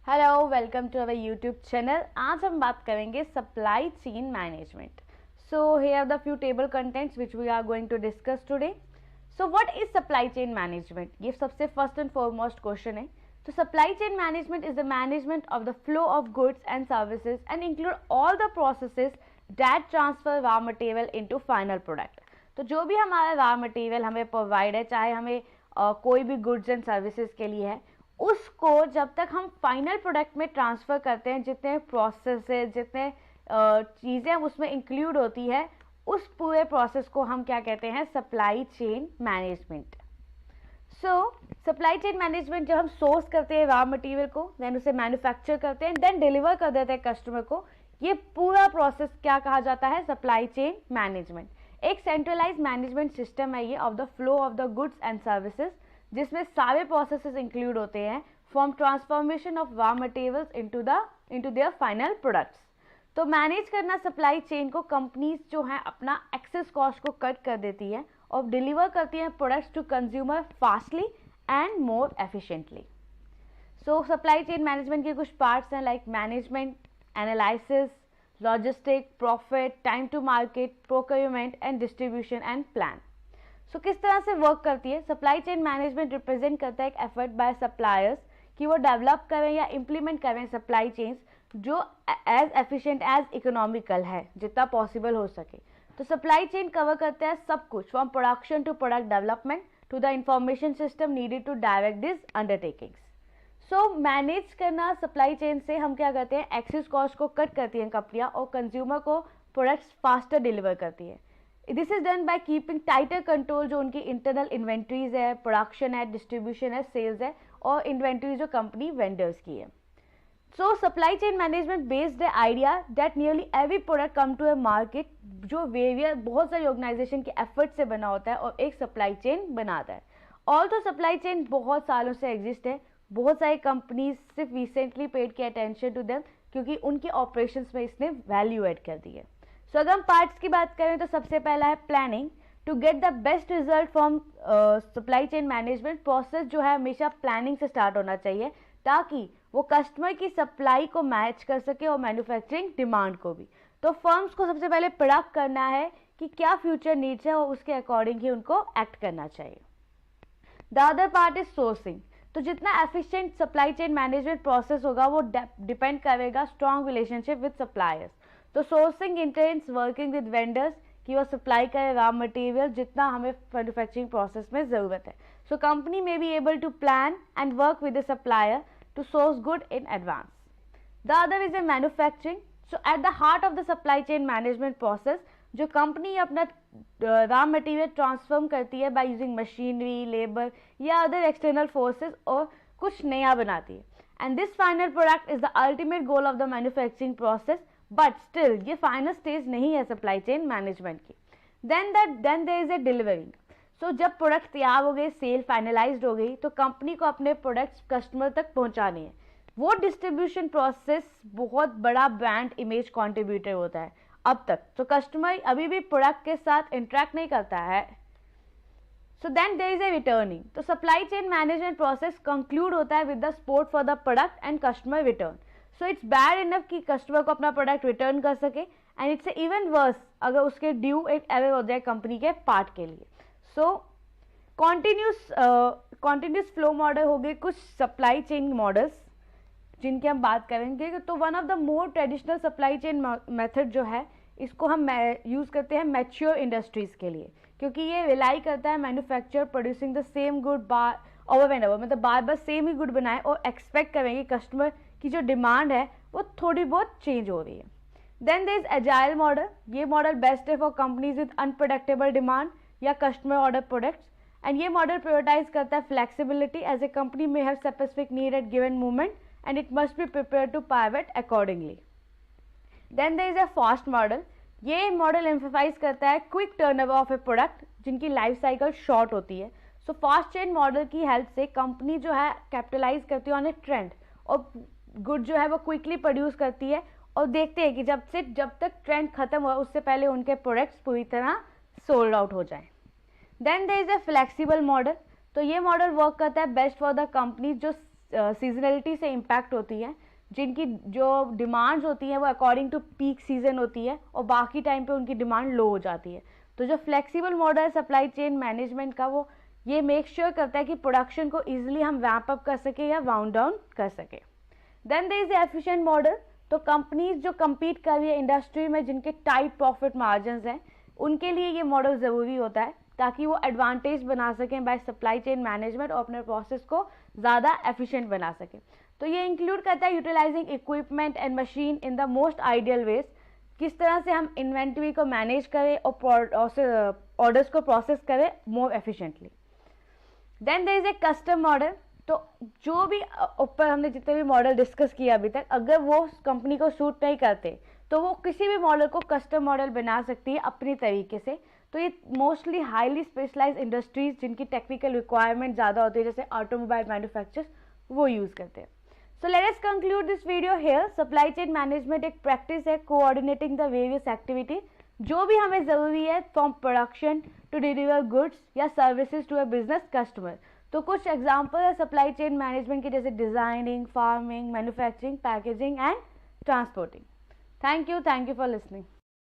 Hello, welcome to our YouTube channel. आज हम बात करेंगे supply chain management. So here are the few table contents which we are going to discuss today. So what is supply chain management? ये सबसे first and foremost question है। तो supply chain management is the management of the flow of goods and services and include all the processes that transfer raw material into final product. तो जो भी हमारा raw material हमें provide है, चाहे हमें कोई भी गुड्स एंड सर्विसेज के लिए है, उसको जब तक हम फाइनल प्रोडक्ट में ट्रांसफ़र करते हैं, जितने प्रोसेस जितने चीज़ें उसमें इंक्लूड होती है, उस पूरे प्रोसेस को हम क्या कहते हैं? Supply chain management. सो सप्लाई चेन मैनेजमेंट जब हम सोर्स करते हैं रॉ मटेरियल को, देन उसे मैन्युफैक्चर करते हैं, देन डिलीवर कर देते हैं कस्टमर को, ये पूरा प्रोसेस क्या कहा जाता है? Supply chain management. एक सेंट्रलाइज मैनेजमेंट सिस्टम है ये of the flow of the goods and services, जिसमें सारे प्रोसेसेस इंक्लूड होते हैं from transformation of raw materials into their final products. तो मैनेज करना सप्लाई चेन को कंपनीज जो हैं अपना एक्सेस कॉस्ट को कट कर देती है और डिलीवर करती हैं products to consumer fastly and more efficiently. So supply chain management के कुछ पार्ट्स हैं like management, analysis, logistic, profit, time to market, procurement and distribution and plan. So किस तरह से वर्क करती है? सप्लाई चेन मैनेजमेंट रिप्रेजेंट करता है एक एफर्ट बाय सप्लायर्स कि वो डेवलप करें या इम्प्लीमेंट करें सप्लाई चेन्स जो एज एफिशिएंट एज इकोनॉमिकल है, जितना पॉसिबल हो सके। तो सप्लाई चेन कवर करता है सब कुछ from production to product development to the information system needed to direct this undertakings. So manage करना सप्लाई चेन से हम क्या करते हैं? एक्सेस कॉस्ट को कट करती हैं कंपनियां और कंज्यूमर को प्रोडक्ट्स फास्टर डिलीवर करती है। This is done by keeping tighter control जो उनकी इंटरनल इन्वेंट्रीज है, प्रोडक्शन है, डिस्ट्रीब्यूशन है, सेल्स है और इन्वेंट्री जो कंपनी वेंडर्स की है। So supply chain management based the idea that nearly every product come to a market, जो वेरियर बहुत सारी ऑर्गेनाइजेशन के एफर्ट से बना होता है और एक सप्लाई चेन बनाता है। ऑल्सो सप्लाई चेन बहुत सालों से एग्जिस्ट है, बहुत सारी कंपनीज सिर्फ रिसेंटली पेड की अटेंशन टू देम क्योंकि उनके ऑपरेशंस में इसने वैल्यू एड कर दी है। सो अगर हम पार्ट्स की बात करें तो सबसे पहला है planning. To get the best result from supply chain management process जो है हमेशा प्लानिंग से स्टार्ट होना चाहिए ताकि वो कस्टमर की सप्लाई को मैच कर सके और मैन्युफैक्चरिंग डिमांड को भी। तो फर्म्स को सबसे पहले प्रोडक्ट करना है कि क्या फ्यूचर नीड्स है और उसके अकॉर्डिंग ही उनको एक्ट करना चाहिए। The other part is sourcing. तो जितना efficient supply chain management process होगा वो डिपेंड करेगा स्ट्रॉन्ग रिलेशनशिप विद सप्लायर्स। तो sourcing intense working with vendors कि वो सप्लाई करे रॉ मटेरियल जितना हमें मैन्युफैक्चरिंग प्रोसेस में ज़रूरत है। सो कंपनी में be able to plan and work with the supplier to source good in advance. The other is a manufacturing. So at the heart of the supply chain management process जो company अपना raw material transform करती है by using machinery, labour या other external forces और कुछ नया बनाती है। And this final product is the ultimate goal of the manufacturing process, but still ये फाइनल स्टेज नहीं है सप्लाई चेन मैनेजमेंट की। Then there is a delivering. So जब प्रोडक्ट तैयार हो गए, सेल फाइनलाइज्ड हो गई, तो कंपनी को अपने प्रोडक्ट्स कस्टमर तक पहुंचाने हैं। वो डिस्ट्रीब्यूशन प्रोसेस बहुत बड़ा ब्रांड इमेज कॉन्ट्रीब्यूटर होता है अब तक। तो कस्टमर अभी भी प्रोडक्ट के साथ इंटरेक्ट नहीं करता है। So then there is a returning. तो supply chain management process conclude होता है with the support for the product and customer return. So it's bad enough कि कस्टमर को अपना प्रोडक्ट रिटर्न कर सके, एंड इट्स इवन वर्स अगर उसके ड्यू एक एरर हो जाए कंपनी के पार्ट के लिए। सो कॉन्टिन्यूस फ्लो मॉडल हो गए कुछ सप्लाई चेन मॉडल्स जिनकी हम बात करेंगे। तो one of the more traditional supply chain method जो है इसको हम यूज़ करते हैं मैच्योर इंडस्ट्रीज़ के लिए, क्योंकि ये रिलाई करता है manufacture producing the same good bar over and over, मतलब बार बार सेम ही गुड बनाए और एक्सपेक्ट करेंगे कस्टमर की जो डिमांड है वो थोड़ी बहुत चेंज हो रही है। Then there is agile model. ये मॉडल बेस्ट है for companies with unpredictable demand या कस्टमर ऑर्डर प्रोडक्ट्स, एंड ये मॉडल प्रायोरिटाइज करता है फ्लेक्सिबिलिटी एज ए कंपनी में have specific need at given moment and it must be prepare to pivot accordingly. Then there is a fast model. ये model emphasise करता है quick turnover of a product जिनकी life cycle short होती है। So fast chain model की help से company जो है कैपिटलाइज करती है ऑन ए ट्रेंड और गुड जो है वो क्विकली प्रोड्यूस करती है और देखते हैं कि जब तक ट्रेंड खत्म हुआ उससे पहले उनके प्रोडक्ट्स पूरी तरह सोल्ड आउट हो जाए। Then there is a flexible model. तो ये मॉडल वर्क करता है बेस्ट फॉर द कंपनी जो सीजनलिटी से इम्पैक्ट होती हैं, जिनकी जो डिमांड्स होती हैं वो अकॉर्डिंग टू पीक सीजन होती है और बाकी टाइम पे उनकी डिमांड लो हो जाती है। तो जो फ्लेक्सिबल मॉडल है सप्लाई चेन मैनेजमेंट का, वो ये मेक श्योर करता है कि प्रोडक्शन को ईजिली हम वैम्प अप कर सके या वाउंड डाउन कर सके। Then there is efficient model. तो कंपनीज जो कम्पीट कर रही है इंडस्ट्री में, जिनके टाइट प्रॉफिट मार्जिन हैं, उनके लिए ये मॉडल ज़रूरी होता है ताकि वो एडवांटेज बना सकें बाय सप्लाई चेन मैनेजमेंट और अपने प्रोसेस को ज़्यादा एफिशिएंट बना सकें। तो ये इंक्लूड करता है utilising equipment and machine in the most ideal ways, किस तरह से हम इन्वेंट्री को मैनेज करें और ऑर्डर्स को प्रोसेस करें more efficiently. Then there is a custom model. तो जो भी ऊपर हमने जितने भी मॉडल डिस्कस किया अभी तक, अगर वो कंपनी को सूट नहीं करते तो वो किसी भी मॉडल को कस्टम मॉडल बना सकती है अपनी तरीके से। तो ये मोस्टली हाईली स्पेशलाइज इंडस्ट्रीज जिनकी टेक्निकल रिक्वायरमेंट ज़्यादा होती है, जैसे ऑटोमोबाइल मैन्युफैक्चरर्स, वो यूज़ करते हैं। So let us conclude this video here. Supply chain management एक प्रैक्टिस है कोऑर्डिनेटिंग द वेरियस एक्टिविटी जो भी हमें ज़रूरी है from production to deliver goods या services to a business customer. तो कुछ एग्जाम्पल है सप्लाई चेन मैनेजमेंट के, जैसे designing, farming, manufacturing, packaging and transporting. Thank you for listening.